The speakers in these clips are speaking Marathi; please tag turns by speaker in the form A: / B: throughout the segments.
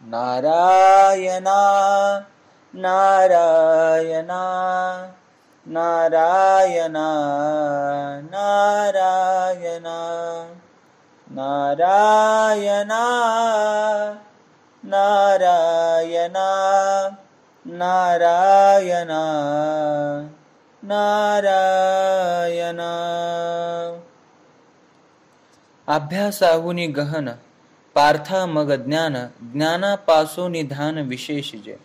A: नारायणा नारायणा नारायणा नारायणा नारायणा नारायणा नारायणा नारायणा. अभ्यासाहुनी गहन पार्था मग ज्ञान, ज्ञानापासून निधान विशेष जे.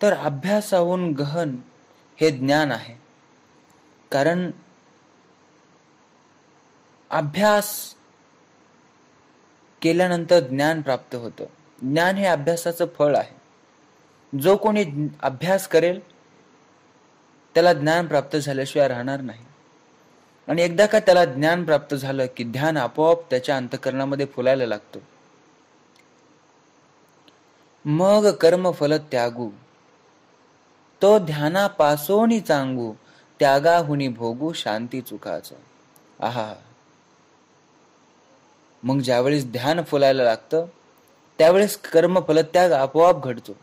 A: तर अभ्यासाहून गहन हे ज्ञान आहे. कारण अभ्यास केल्यानंतर ज्ञान प्राप्त होतं. ज्ञान हे अभ्यासाचं फळ आहे. जो कोणी अभ्यास करेल त्याला ज्ञान प्राप्त झाल्याशिवाय राहणार नाही. आणि एकदा का त्याला ज्ञान प्राप्त झालं की ध्यान आपोआप त्याच्या अंतःकरणामध्ये फुलायला लागतं. मग कर्मफल त्यागू, तो ध्यानापासून चांगू, त्यागाहुनी भोगू शांती चुकाचं. आहा. मग ज्यावेळेस ध्यान फुलायला लागतं त्यावेळेस कर्मफल त्याग आपोआप घडतो.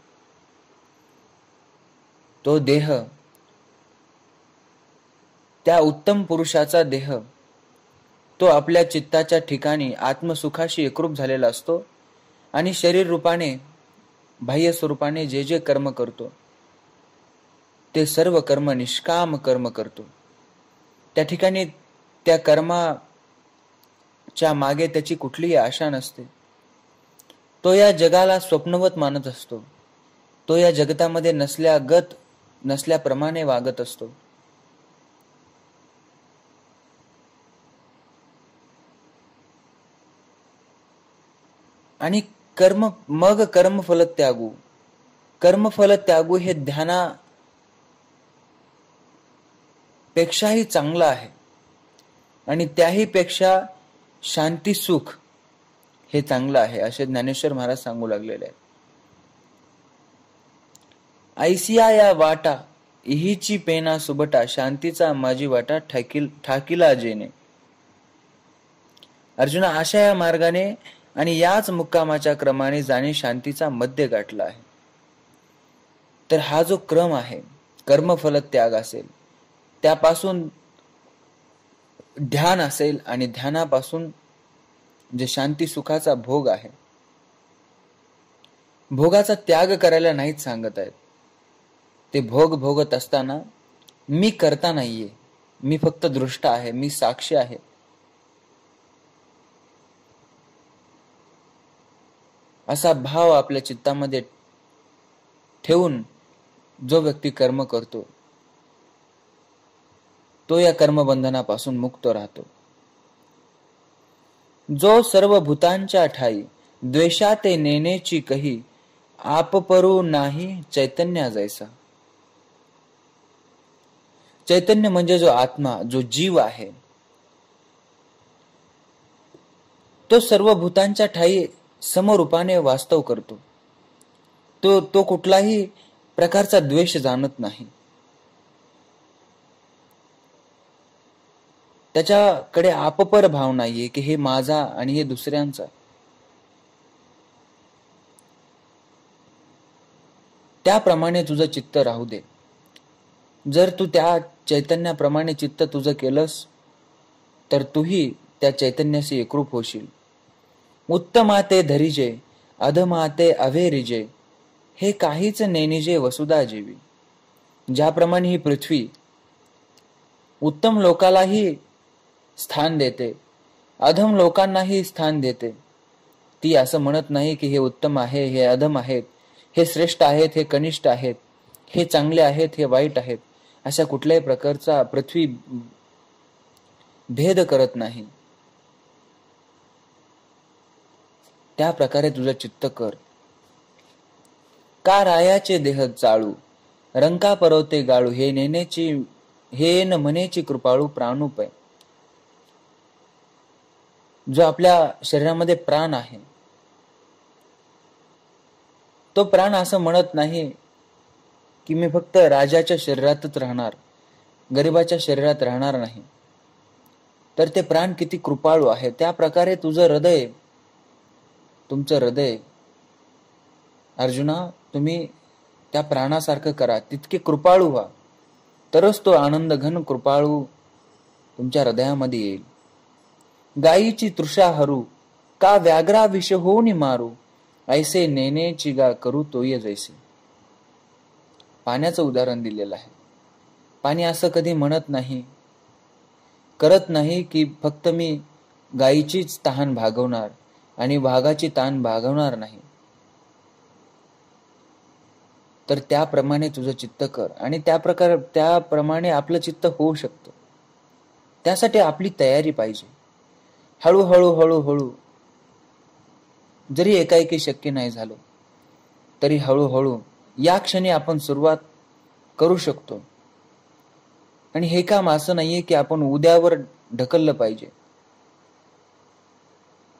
A: तो देह, त्या उत्तम पुरुषाचा देह, तो आपल्या चित्ताच्या ठिकाणी आत्मसुखाशी एकरूप झालेला असतो आणि शरीर रूपाने, बाह्य स्वरूपाने जे जे कर्म करतो ते सर्व कर्म निष्काम कर्म करतो. त्या ठिकाणी त्या कर्माच्या मागे त्याची कुठलीही आशा नसते. तो या जगाला स्वप्नवत मानत असतो. तो या जगतामध्ये नसल्याप्रमाणे वागत असतो. आणि मग कर्मफल त्यागू, कर्मफल त्यागू हे ध्यानापेक्षाही चांगलं आहे. आणि त्याही पेक्षा शांती सुख हे चांगलं आहे असे ज्ञानेश्वर महाराज सांगू लागलेले आहे. ऐसिया या वाटा इहीची पेना सुबटा, शांतीचा माझी वाटा ठाकीला जेने. अर्जुना, अशा या मार्गाने आणि याच मुक्कामाच्या क्रमाने जाणे शांतीचा मध्य गाठला आहे. तर हा जो क्रम आहे, कर्मफल त्याग असेल, त्यापासून ध्यान असेल आणि ध्यानापासून जे शांती सुखाचा भोग आहे, भोगाचा त्याग करायला नाहीच सांगत आहेत. ते भोग भोगत असताना मी करता नाहीये, मी फक्त दृष्ट आहे, मी साक्षी आहे, असा भाव आपल्या चित्तामध्ये ठेवून जो व्यक्ती कर्म करतो तो या कर्मबंधनापासून मुक्त राहतो. जो सर्व भूतांच्या ठाई द्वेषाते नेनेची कही, आपपरू नाही चैतन्य जैसा. चैतन्य म्हणजे जो आत्मा, जो जीव आहे, तो सर्व भूतांच्या ठाई समरूपाने वास्तव करतो. तो कुठलाही प्रकारचा द्वेष जाणत नाही. त्याच्याकडे आपपर भाव नाहीये की हे माझा आणि हे दुसऱ्यांचा. त्याप्रमाणे तुझं चित्त राहू दे. जर तू त्या चैतन्याप्रमाणे चित्त तुझं केलंस तर तूही त्या चैतन्याशी एकरूप होशील. उत्तमाते धरिजे अधमाते अवेरिजे, हे काहीच नेनिजे वसुधा जीवी. ज्याप्रमाणे ही पृथ्वी उत्तम लोकालाही स्थान देते, अधम लोकांनाही स्थान देते, ती असं म्हणत नाही की हे उत्तम आहे, हे अधम आहेत, हे श्रेष्ठ आहेत, हे कनिष्ठ आहेत, हे चांगले आहेत, हे वाईट आहेत, अशा कुठल्याही प्रकारचा पृथ्वी भेद करत नाही. त्या प्रकारे तुझं चित्त कर. का रायाचे देह चाळू, रंका परवते गाळू, हे न म्हणेची कृपाळू प्राणूपय. जो आपल्या शरीरामध्ये प्राण आहे तो प्राण असं म्हणत नाही की मी फक्त राजाच्या शरीरातच राहणार, गरिबाच्या शरीरात राहणार नाही. तर ते प्राण किती कृपाळू आहे. त्या प्रकारे तुझं हृदय तुमचं हृदय अर्जुना तुम्ही त्या प्राणासारखं करा, तितके कृपाळू व्हा, तरच तो आनंद घन कृपाळू तुमच्या हृदयामध्ये येईल. गायीची तृषा हरू, का व्याघ्रा विष होऊन मारू, ऐसे नेनेची गा करू तोय जैसे. पाण्याचं उदाहरण दिलेलं आहे. पाणी असं कधी म्हणत नाही, करत नाही की फक्त मी गायीचीच तहान भागवणार आणि वाघाची तहान भागवणार नाही. तर त्याप्रमाणे तुझं चित्त कर आणि त्याप्रमाणे आपलं चित्त होऊ शकतं. त्यासाठी आपली तयारी पाहिजे. हळूहळू हळूहळू, जरी एकाएकी शक्य नाही झालं तरी हळूहळू या क्षणी आपण सुरुवात करू शकतो. आणि हे काम असं नाहीये की आपण उद्यावर ढकललं पाहिजे.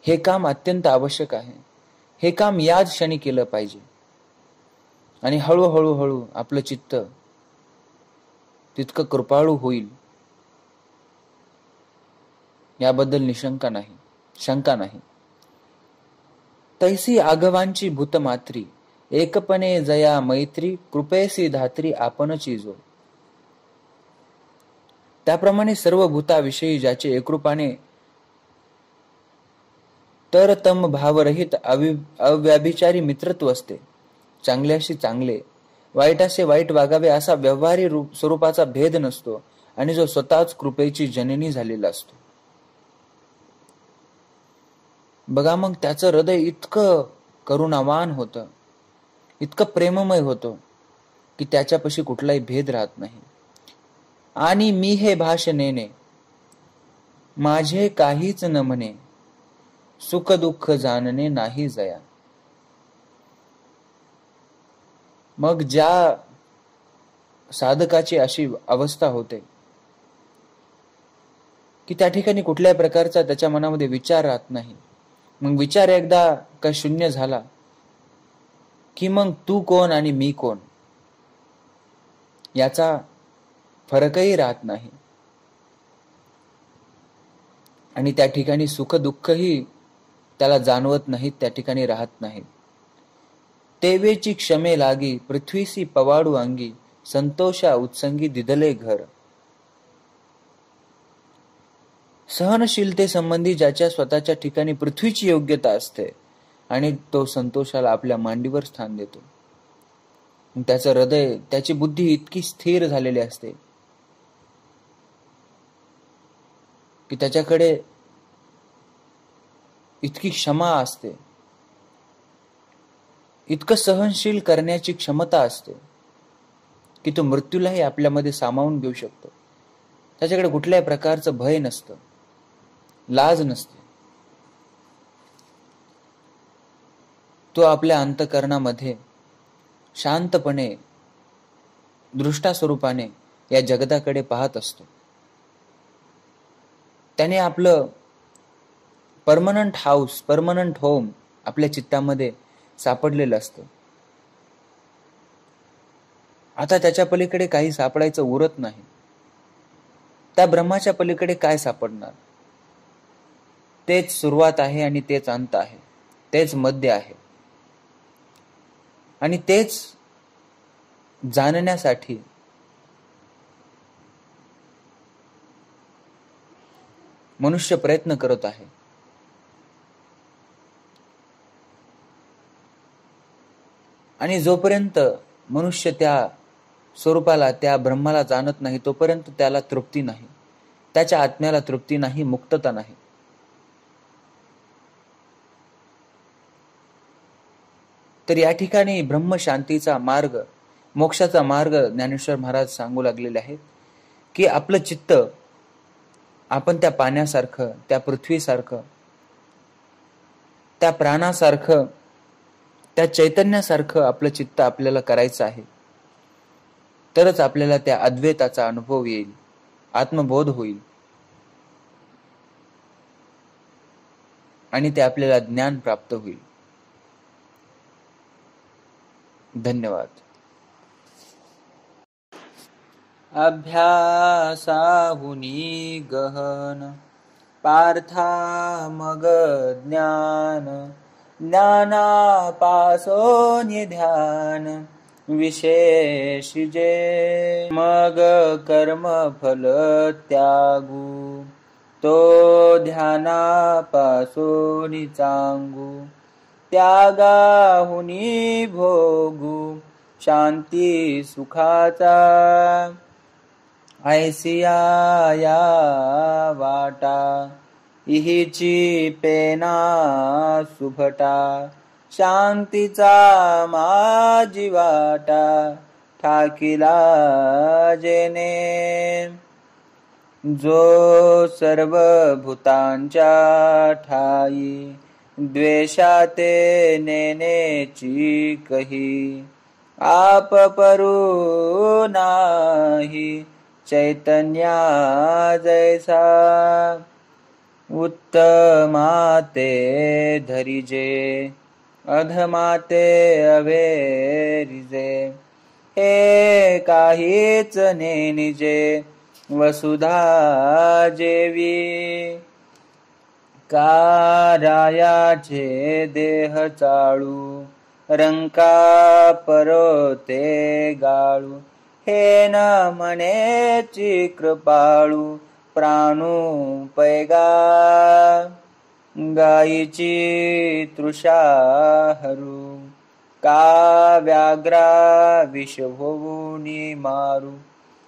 A: हे काम अत्यंत आवश्यक आहे. हे काम याच क्षणी केलं पाहिजे. आणि हळूहळू हळू आपलं चित्त तितकं कृपाळू होईल, याबद्दल निशंका नाही, शंका नाही. तैसी आगवांची भूतमात्री, एकपणे जया मैत्री, कृपेसी धात्री आपणची जो. त्याप्रमाणे सर्व भूताविषयी ज्याचे एकरूपाने तरतम भावरहित अव्याभिचारी मित्रत्व असते, चांगल्याशी चांगले, वाईटाशी वाईट वागावे असा व्यवहारी स्वरूपाचा भेद नसतो आणि जो स्वतःच कृपेची जननी झालेला असतो. बघा मग त्याचं हृदय इतकं करुणावान होतं, इतकं प्रेममय होतं की त्याच्यापाशी कुठलाही भेद राहत नाही. आणि मी हे भाषणेने माझे काहीच न म्हणे, सुख दुःख जाणणे नाही जया. मग ज्या साधकाची अशी अवस्था होते की त्या ठिकाणी कुठल्याही प्रकारचा त्याच्या मनामध्ये विचार राहत नाही. मग विचार एकदा का शून्य झाला की मग तू कोण आणि मी कोण याचा फरकही राहत नाही. आणि त्या ठिकाणी सुख दुःखही त्याला जाणवत नाहीत, त्या ठिकाणी राहत नाहीत. तेवेची क्षमे लागी, पृथ्वीसी पवाडू अंगी, संतोषा उत्संगी दिदले घर. सहनशीलते संबंधी ज्याच्या स्वतःच्या ठिकाणी पृथ्वीची योग्यता असते आणि तो संतोषाला आपल्या मांडीवर स्थान देतो. त्याचं हृदय, त्याची बुद्धी इतकी स्थिर झालेली असते की त्याच्याकडे इतकी क्षमा असते, इतकं सहनशील करण्याची क्षमता असते की तो मृत्यूलाही आपल्यामध्ये सामावून घेऊ शकतो. त्याच्याकडे कुठल्याही प्रकारचं भय नसतं, लाज नसते. तो आपल्या अंतःकरणामध्ये शांतपणे दृष्टा स्वरूपाने या जगताकडे पाहत असतो. त्याने आपलं परमनंट हाऊस, परमनंट होम आपल्या चित्तामध्ये सापडलेलं असतं. आता त्याच्या पलीकडे काही सापडायचं उरत नाही. त्या ब्रह्माच्या पलीकडे काय सापडणार? तेच सुरुवात आहे आणि तेच अंत आहे, तेच मध्य आहे. आणि तेच जाणण्यासाठी मनुष्य प्रयत्न करत आहे. आणि जोपर्यंत मनुष्य त्या स्वरूपाला, त्या ब्रह्माला जाणत नाही तोपर्यंत त्याला तृप्ती नाही, त्याच्या आत्म्याला तृप्ती नाही, मुक्तता नाही. तर या ठिकाणी ब्रह्मशांतीचा मार्ग, मोक्षाचा मार्ग ज्ञानेश्वर महाराज सांगू लागलेले आहेत की आपलं चित्त आपण त्या पाण्यासारखं, त्या पृथ्वीसारखं, त्या प्राणासारखं, त्या चैतन्यासारखं आपलं चित्त आपल्याला करायचं आहे. तरच आपल्याला त्या अद्वैताचा अनुभव येईल, आत्मबोध होईल आणि ते आपल्याला ज्ञान प्राप्त होईल. धन्यवाद. अभ्यासाहुनी गहन पार्था मग ज्ञान, ज्ञानापासो निध्यान विशेषिजे मग कर्म फल त्यागू तो ध्यानापासो निचांगू त्यागाहुनी भोगू शांती सुखाचा ऐसिया या वाटा इहिची पेना सुभटा शांतीचा माझी वाटा ठाकिला जेने जो सर्व भूतांच्या ठाई द्वेषाते नेनेची कही आप परू नाही चैतन्या जैसा उत्तमाते धरिजे अधमाते अवेरिजे हे काहीच नेनिजे वसुधा जेवी कारायाचे देह चाळू रंका परोते गाळू हे न मनेची कृपाळू प्राणू पैगा गायीची तृषा हरू का व्याग्रा विष होऊनी मारू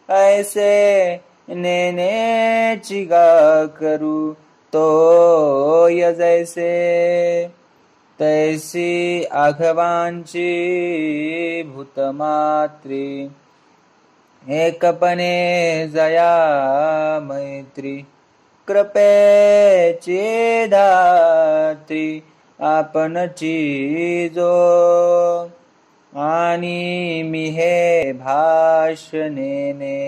A: ऐसे नेनेची गा करू तो यजैसे तैसी आघवांची भूतमात्री एकपणे जया मैत्री कृपेची धात्री आपणची जो आणि मी हे भाषणेने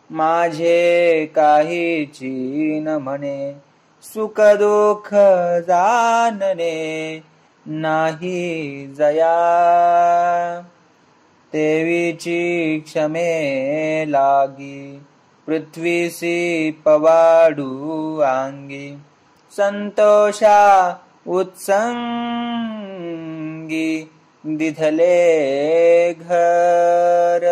A: माझे काहीची न म्हणे सुख दुःख जाणणे नाही जया तेवीची क्षमे लागी पृथ्वीसी पवाडू आंगी संतोषा उत्संगी दिधले घर